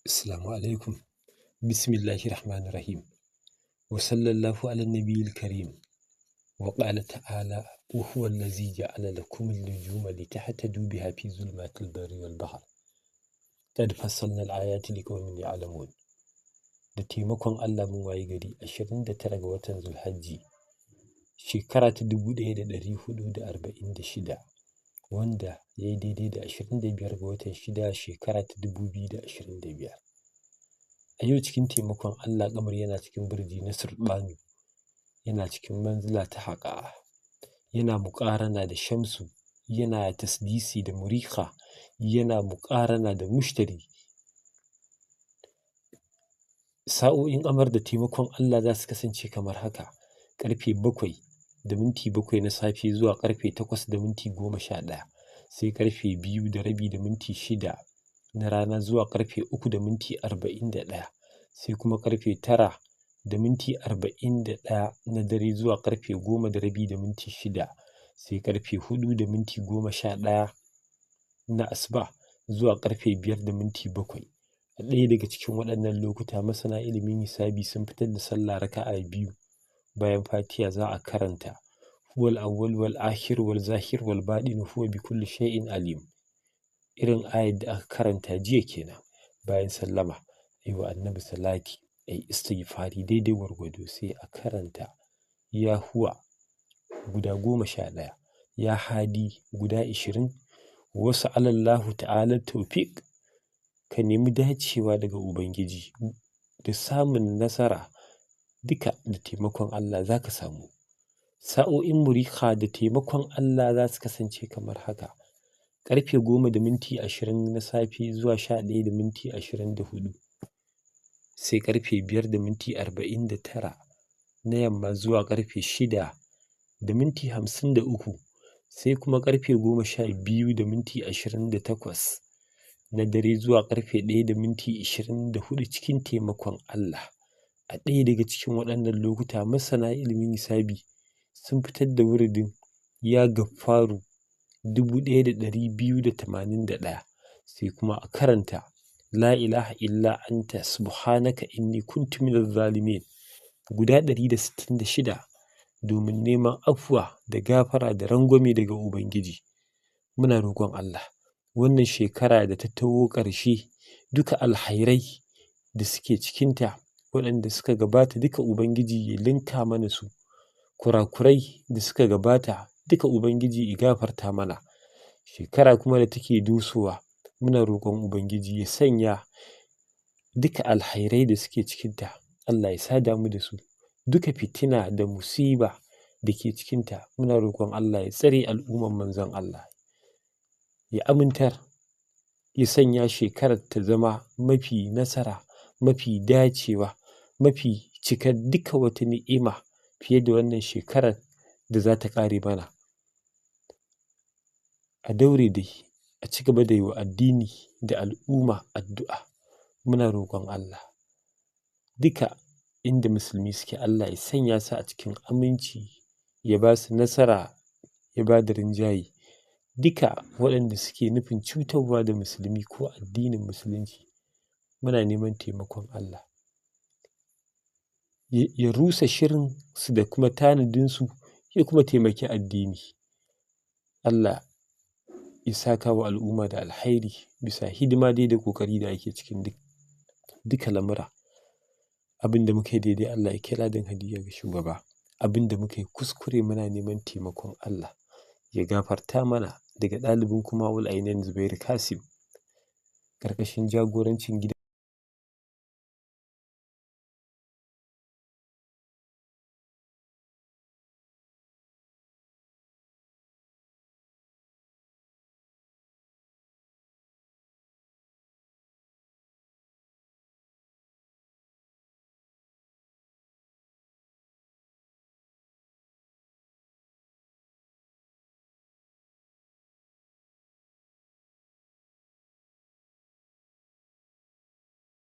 Assalamu alaikum. Bismillahir Rahmanir Rahim. Wa sallallahu ala nabiyil karim. Wa qala ta'ala wa huwa allazi ja'ala lakum an-nujuma litahtadu biha fi zulmatil barri wal bahr. Qad fassalna al-ayati liqaumin ya'lamun. Da taimakon Allah mun waye gari 29 ga watan Zulhajji shekara ta 1446 wanda ya yi daidai da 25 ga watan 6 shekara ta 2025. A yau cikin taimakon Allah kamar yana cikin birji na Surɓanu, yana cikin manzila ta haƙa, yana muƙarana da Shamsu, yana tasdisi da Muriha, yana muƙarana da Mushtari. Sa'o'in ƙamar da taimakon Allah za su kasance kamar haka: ƙarfe 7:07 na safe zuwa ƙarfe 8:11, sai ƙarfe 2:30 na rana zuwa ƙarfe 3:41, sai kuma ƙarfe 9:41 na dare zuwa ƙarfe 10:06, sai ƙarfe 4:11 na asuba zuwa ƙarfe 5:07. A ɗaya daga cikin waɗannan lokuta masana ilimin hisabi sun fitar da sallah raka'a 2 bayan Fatiha za a karanta huwal awwal wal akhir wal zahir wal baɗin huwa bi kulli shay'in alim. Irin ayar da aka karanta jiya kenan. Bayan sallama ayi wa annabi salati, ayi istighfari daidai gwargwado, sai a karanta ya huwa guda 11, ya hadi guda 20, wasu alallahu ta'ala tawfiq, ka nemi dacewa daga Ubangiji da samun nasara duka da taimakon Allah za ka samu. Sa'o'in Muriha da taimakon Allah za su kasance kamar haka: ƙarfe 10:20 na safe zuwa 11:24, sai ƙarfe 5:49 na yamma zuwa ƙarfe 6:53, sai kuma ƙarfe 12:28 na dare zuwa ƙarfe 1:24 cikin taimakon Allah. A ɗaya daga cikin waɗannan lokuta masana ilimin hisabi sun fitar da wuridin ya Gaffaru 1281, sai kuma a karanta la ilaha illa anta subhanaka inni kuntu minaz zalimin guda 166 domin neman afuwa da gafara da rangwame daga Ubangiji. Muna roƙon Allah wannan shekara da ta taho ƙarshe duka alhairai da suke cikinta waɗanda suka gabata duka Ubangiji ya linka mana su, kurakurai da suka gabata duka Ubangiji ya gafarta mana. Shekara kuma da take dosowa muna roƙon Ubangiji ya sanya duka alhairai da suke cikinta Allah ya sada mu da su, duka fitina da musiba da ke cikinta muna roƙon Allah ya tsare al'umman manzon Allah, ya amintar, ya sanya shekarar ta zama mafi nasara, mafi dacewa, mafi cikar duka wata ni'ima fiye da wannan shekarar da za ta ƙare mana. A daure dai a ci gaba da yi wa addini da al'umma addu'a. Muna roƙon Allah duka inda musulmi suke Allah ya sanya su a cikin aminci, ya ba su nasara, ya ba da rinjaye. Duka waɗanda suke nufin cutarwa da musulmi ko addinin musulunci muna neman taimakon Allah ya rusa shirinsu da kuma tanadinsu, ya kuma taimaki addini. Allah ya saka wa al'umma da alhairi bisa hidima dai da ƙoƙari da ake cikin duka lamura. Abin da muka yi daidai Allah ya kai ladan hadiyya ga shugaba. Abin da muka yi kuskure muna neman taimakon Allah ya gafarta mana. Daga ɗalibin kuma Wul Ainain Zubairu Kasim, ƙarƙashin jagorancin gida